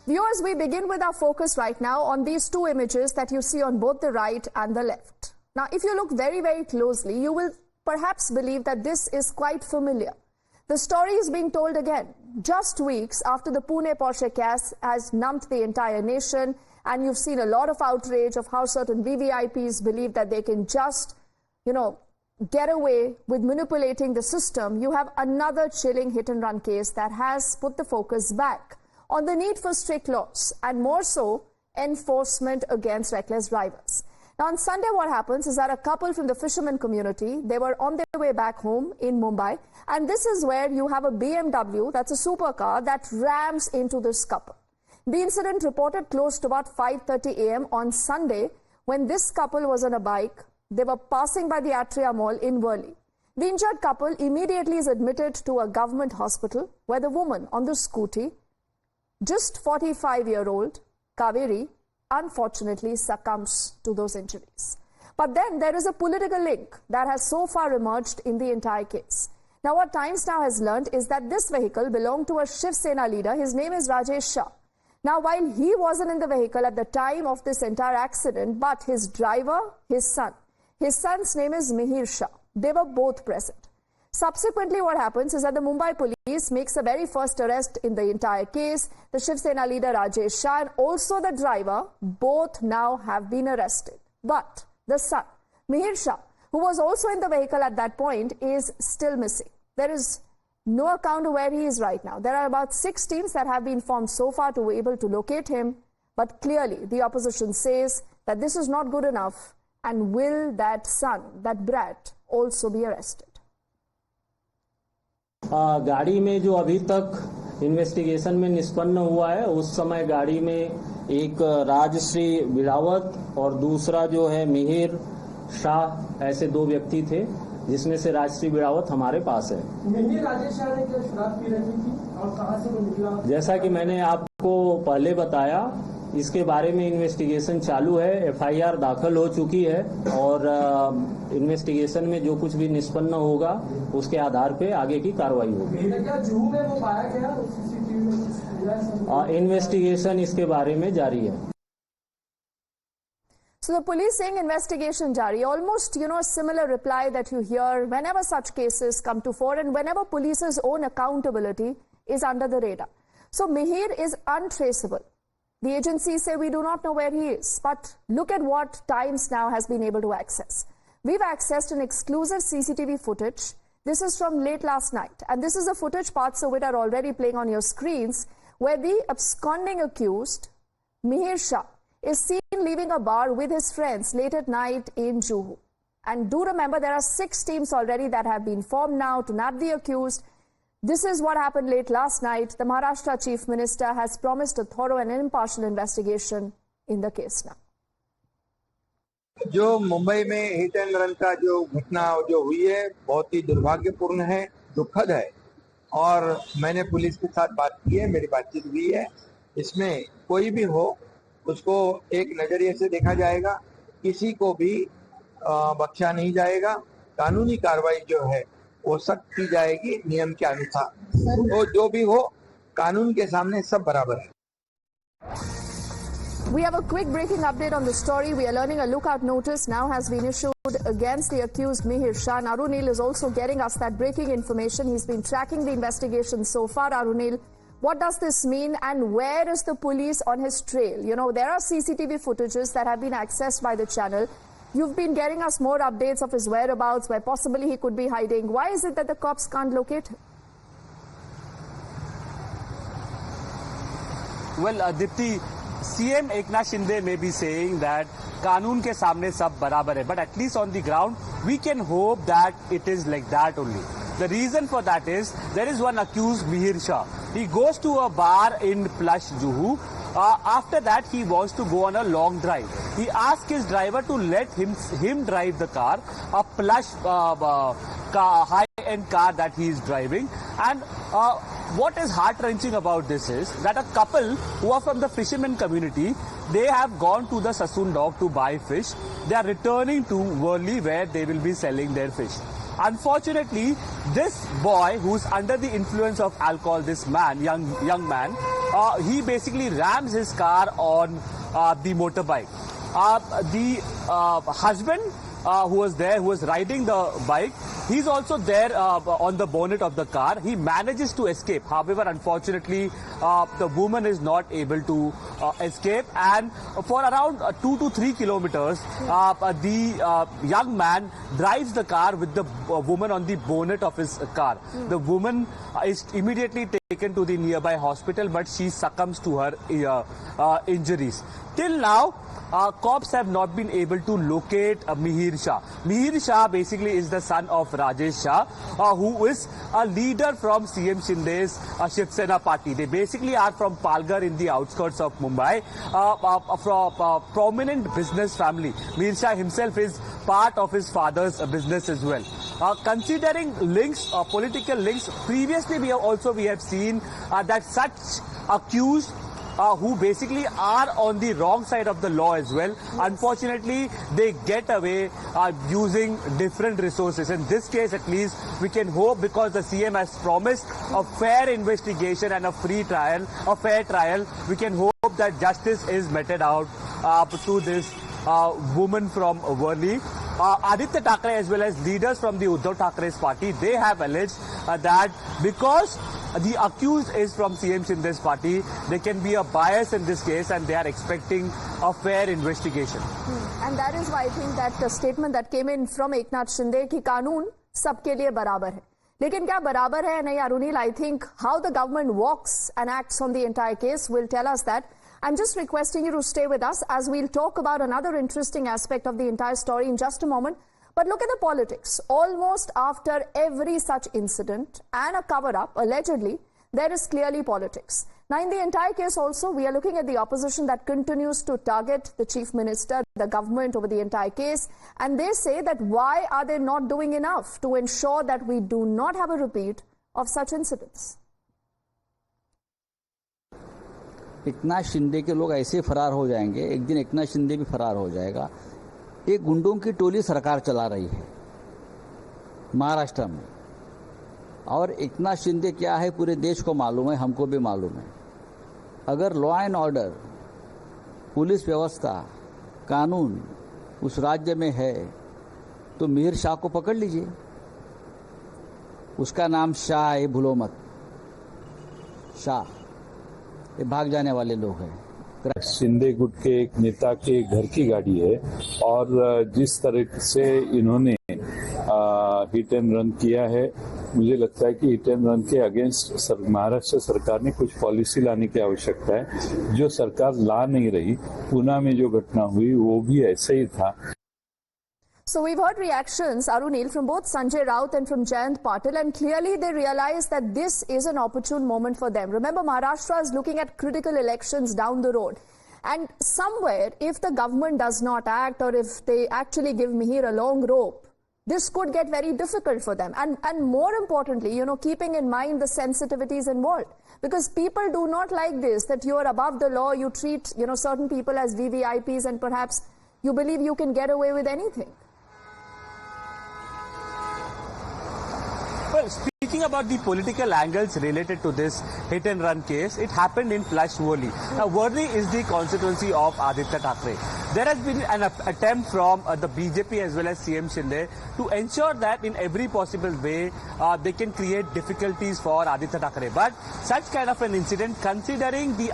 Viewers, we begin with our focus right now on these two images that you see on both the right and the left. Now, if you look very, very closely, you will perhaps believe that this is quite familiar. The story is being told again, just weeks after the Pune Porsche case has numbed the entire nation, and you've seen a lot of outrage of how certain VVIPs believe that they can just, get away with manipulating the system. You have another chilling hit-and-run case that has put the focus back on the need for strict laws and more so enforcement against reckless drivers. Now on Sunday what happens is that a couple from the fisherman community, they were on their way back home in Mumbai, and this is where you have a BMW, that's a supercar, that rams into this couple. The incident reported close to about 5:30 a.m. on Sunday when this couple was on a bike. They were passing by the Atria Mall in Worli. The injured couple immediately is admitted to a government hospital where the woman on the scooty, just 45-year-old Kaveri, unfortunately succumbs to those injuries. But then there is a political link that has so far emerged in the entire case. Now what Times Now has learned is that this vehicle belonged to a Shiv Sena leader. His name is Rajesh Shah. Now while he wasn't in the vehicle at the time of this entire accident, but his driver, his son's name is Mihir Shah. They were both present. Subsequently, what happens is that the Mumbai police makes the very first arrest in the entire case. The Shiv Sena leader Rajesh Shah and also the driver, both now have been arrested. But the son, Mihir Shah, who was also in the vehicle at that point, is still missing. There is no account of where he is right now. There are about 6 teams that have been formed so far to be able to locate him. But clearly, the opposition says that this is not good enough. And will that son, that brat, also be arrested? गाड़ी में जो अभी तक investigation में निष्पन्न हुआ है, उस समय गाड़ी में एक राजश्री बिड़ावत और दूसरा जो है मिहिर शाह, ऐसे 2 व्यक्ति थे, जिसमें से राजश्री बिड़ावत हमारे पास है। राजेश शाह ने क्या शराब पी रही थी और कहां से वो निकला? जैसा कि मैंने आपको पहले बताया, इसके बारे में इन्वेस्टिगेशन चालू है, एफआईआर दाखिल हो चुकी है और इन्वेस्टिगेशन में जो कुछ भी निष्पन्न होगा उसके आधार पे आगे की कार्रवाई होगी। क्या जुहू में वो पाया गया इन्वेस्टिगेशन इसके बारे में जारी है। So the police saying investigation jari, almost, a similar reply that you hear whenever such cases come to fore and whenever police's own accountability is under the radar. So Mihir is untraceable. The agencies say we do not know where he is. But look at what Times Now has been able to access. We've accessed an exclusive CCTV footage. This is from late last night. And this is the footage, parts of it are already playing on your screens, where the absconding accused, Mihir Shah, is seen leaving a bar with his friends late at night in Juhu. And do remember, there are 6 teams already that have been formed now to nab the accused. This is what happened late last night. The Maharashtra Chief Minister has promised a thorough and impartial investigation in the case now. जो मुंबई में hit and run का जो घटना जो हुई है, बहुत ही दुर्भाग्यपूर्ण है, दुखद है और मैंने पुलिस के साथ बात की है, मेरी बातचीत हुई है। इसमें कोई भी हो उसको एक नजरिए से देखा जाएगा, किसी को भी बख्शा नहीं जाएगा। कानूनी कार्रवाई जो है वो सख्त की जाएगी नियम के अनुसार। तो जो भी हो, कानून के सामने सब बराबर है। We have a quick breaking update on the story. We are learning a lookout notice now has been issued against the accused Mihir Shah. Arunil is also getting us that breaking information. He's been tracking the investigation so far. Arunil, what does this mean and where is the police on his trail? There are CCTV footages that have been accessed by the channel. You've been getting us more updates of his whereabouts, where possibly he could be hiding. Why is it that the cops can't locate him? Well, Dipti, CM Eknath Shinde may be saying that कानून के सामने सब बराबर है, but at least on the ground we can hope that it is like that only. The reason for that is there is one accused, Mihir Shah. He goes to a bar in Plush, Juhu. After that, he wants to go on a long drive. He asks his driver to let him drive the car, a Plush high-end car that he is driving. And what is heart-wrenching about this is that a couple who are from the fisherman community, they have gone to the Sassoon Dock to buy fish. They are returning to Worli where they will be selling their fish. Unfortunately, this boy who's under the influence of alcohol, this man, young man, he basically rams his car on the motorbike. The husband who was there, who was riding the bike, he's also there on the bonnet of the car. He manages to escape. However, unfortunately, the woman is not able to escape. And for around 2 to 3 kilometers, the young man drives the car with the woman on the bonnet of his car. The woman is immediately taken to the nearby hospital, but she succumbs to her injuries. Till now, cops have not been able to locate Mihir Shah. Mihir Shah basically is the son of Rajesh Shah, who is a leader from CM Shinde's Shiv Sena party. They basically are from Palghar in the outskirts of Mumbai, from a prominent business family. Mihir Shah himself is part of his father's business as well. Considering links, political links, previously we have seen that such accused who basically are on the wrong side of the law as well. Unfortunately, they get away using different resources. In this case, at least, we can hope, because the CM has promised a fair investigation and a fair trial, we can hope that justice is meted out to this woman from Worli. Aditya Thackeray as well as leaders from the Uddhav Thackeray's party, they have alleged that because the accused is from CM Shinde's party, there can be a bias in this case and they are expecting a fair investigation. And that is why I think that the statement that came in from Eknath Shinde कि कानून सबके लिए बराबर है. लेकिन क्या बराबर है नहीं, Arunil? I think how the government walks and acts on the entire case will tell us that. I'm just requesting you to stay with us as we'll talk about another interesting aspect of the entire story in just a moment. But look at the politics. Almost after every such incident and a cover-up, allegedly, there is clearly politics. Now, in the entire case also, we are looking at the opposition that continues to target the chief minister, the government over the entire case. And they say that why are they not doing enough to ensure that we do not have a repeat of such incidents? Eknath Shinde के लोग ऐसे फरार हो जाएंगे, एक दिन एकनाथ शिंदे भी फरार हो जाएगा. एक गुंडों की टोली सरकार चला रही है महाराष्ट्र में, और एकनाथ शिंदे क्या है पूरे देश को मालूम है, हमको भी मालूम है. अगर लॉ एंड ऑर्डर, पुलिस व्यवस्था, कानून उस राज्य में है तो मिहिर शाह को पकड़ लीजिए. उसका नाम शाह है, भूलो मत. शाह ये भाग जाने वाले लोग हैं. शिंदे गुट के एक नेता के घर की गाड़ी है, और जिस तरह से इन्होंने हिट एंड रन किया है, मुझे लगता है कि हिट एंड रन के अगेंस्ट महाराष्ट्र सरकार ने कुछ पॉलिसी लाने की आवश्यकता है, जो सरकार ला नहीं रही. पूना में जो घटना हुई वो भी ऐसा ही था. So we've heard reactions, Arunil, from both Sanjay Raut and from Jayant Patil, and clearly they realize that this is an opportune moment for them. Remember, Maharashtra is looking at critical elections down the road. And somewhere, if the government does not act, or if they actually give Mihir a long rope, this could get very difficult for them. And more importantly, you know, keeping in mind the sensitivities involved. Because people do not like this, that you are above the law, you treat, you know, certain people as VVIPs, and perhaps you believe you can get away with anything. Well, speaking about the political angles related to this hit and run case, it happened in Flush Worli. Now, Worli is the constituency of Aditya Thackeray. There has been an attempt from the BJP as well as CM Shinde to ensure that in every possible way they can create difficulties for Aditya Thackeray. But such kind of an incident, considering the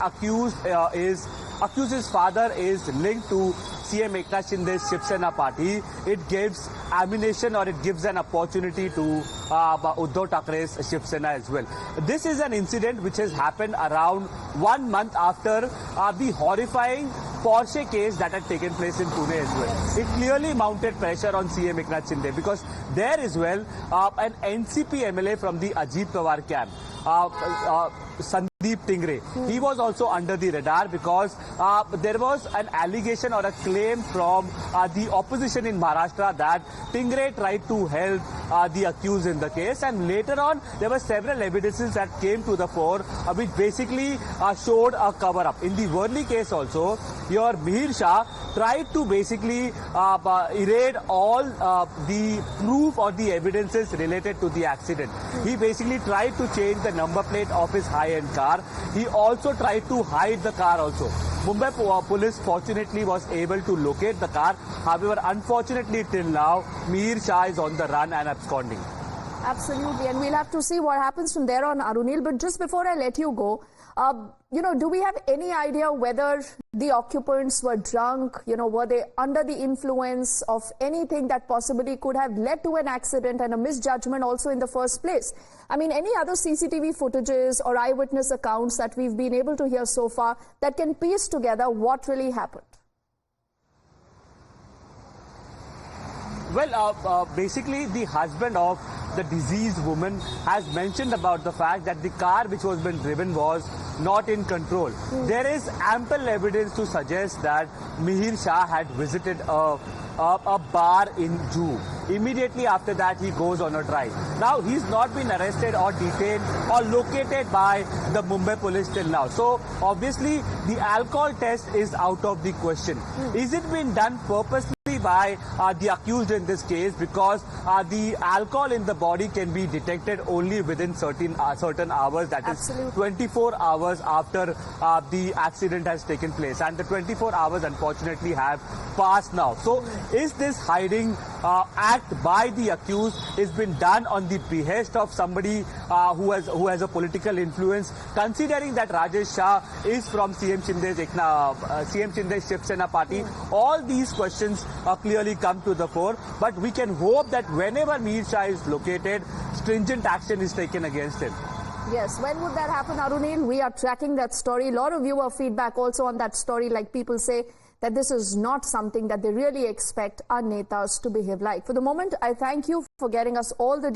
accused's father is linked to CM Eknath Shinde's Shiv Sena party, it gives ammunition, or it gives an opportunity to Uddhav Thackeray's Shiv Sena as well. This is an incident which has happened around 1 month after the horrifying Porsche case that had taken place in Pune as well. It clearly mounted pressure on CM Eknath Shinde, because there as well an NCP MLA from the Ajit Pawar camp, Sandeep Tingre, he was also under the radar, because there was an allegation or a claim from the opposition in Maharashtra that Tingre tried to help the accused in the case, and later on there were several evidences that came to the fore which basically showed a cover-up. In the Worli case also, your Mihir Shah tried to basically erase all the proof or the evidences related to the accident. He basically tried to change the number plate of his high-end car. He also tried to hide the car also. Mumbai police fortunately was able to locate the car. However, unfortunately till now, Mihir Shah is on the run and absconding. Absolutely, and we'll have to see what happens from there on, Arunil. But just before I let you go, do we have any idea whether the occupants were drunk? Were they under the influence of anything that possibly could have led to an accident and a misjudgment also in the first place? I mean, any other CCTV footages or eyewitness accounts that we've been able to hear so far that can piece together what really happened? Well, basically the husband of the deceased woman has mentioned about the fact that the car which was being driven was not in control. There is ample evidence to suggest that Mihir Shah had visited a bar in Juhu. Immediately after that, he goes on a drive. Now, he's not been arrested or detained or located by the Mumbai police till now. So, obviously, the alcohol test is out of the question. Is it been done purposely by the accused in this case, because the alcohol in the body can be detected only within certain hours, that is 24 hours after the accident has taken place, and the 24 hours unfortunately have passed now. So is this hiding act by the accused is been done on the behest of somebody who has a political influence, considering that Rajesh Shah is from CM Shinde's Shiv Sena party? All these questions clearly come to the fore, but we can hope that whenever Mihir Shah is located, stringent action is taken against him. Yes, when would that happen, Arunil? We are tracking that story. A lot of viewer feedback also on that story, like people say that this is not something that they really expect our netas to behave like. For the moment, I thank you for getting us all the details.